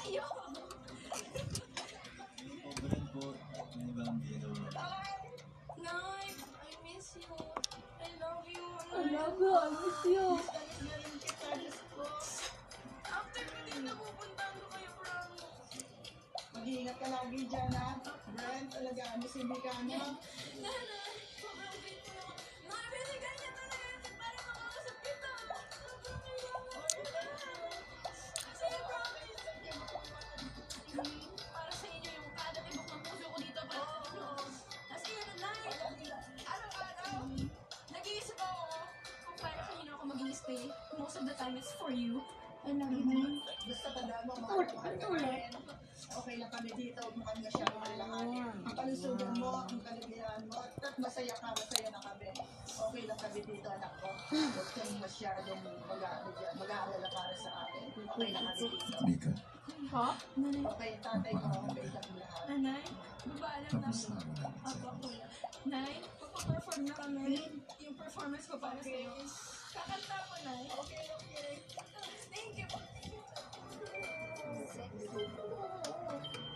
Ayoko! Obrang po, may bambino. Nay, I miss you. I love you. I love you, I miss you. Miss na rin kita, Diyos ko. After ko dito, pupuntahan ko kayo, promise. Mag-iingat ka lagi dyan, ha? Brian, talaga, si Mikano. Nanay, sobrang grateful ako. Nay, binigyan niya talaga yan para makausap kita. Sobrang kailangan kita. Kasi promise. Para sa inyo yung kada tibok ng puso ko dito para sa inyo. Kasi ano, Nay, araw-araw, nag-iisip ako kung paano kanino ako mag-i-stay. Most of the time, it's for you. I love you, Nay. Basta tanda mo, Ulit. okay lang kami dito, huwag mo kami masyadong kailangan. Ang kalusugan mo, ang kaligayahan mo, at masaya ka, masaya na kami. Okay lang kami dito, anak ko. Huwag kang masyadong mag-aalala para sa akin. Okay lang kami dito. Mika, Ha? Nanay, Okay, tatay mo, okay kami lahat. Nanay, babaalam na tapos po. na ako na. Apo, kuya. Nay, magpa-perform na kami. Yung performance ko para sa iyo. Kakanta ko, Nay. Okay, okay. Thank you.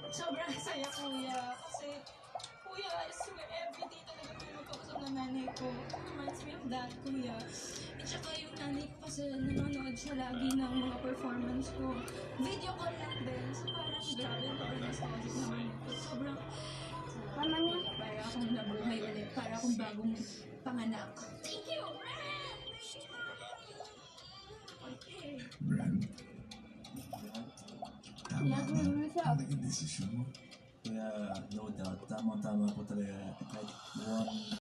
Sobrang saya, kuya. Kasi, kuya, I swear, everyday talaga kayo magkausap ng nanay ko. Reminds me of that, kuya. At saka yung nanay ko kasi nanonood siya lagi ng mga performance ko. Video call lang din. So parang grabe, parang nostalgic naman ito. Sobrang, Mama niya. para akong nabuhay ulit. Para akong bagong panganak. Thank you, Ren! Okay. Brand, tama Lagi na mo siya. ang naging desisyon mo. Kaya, no doubt, tamang-tama po talaga kahit one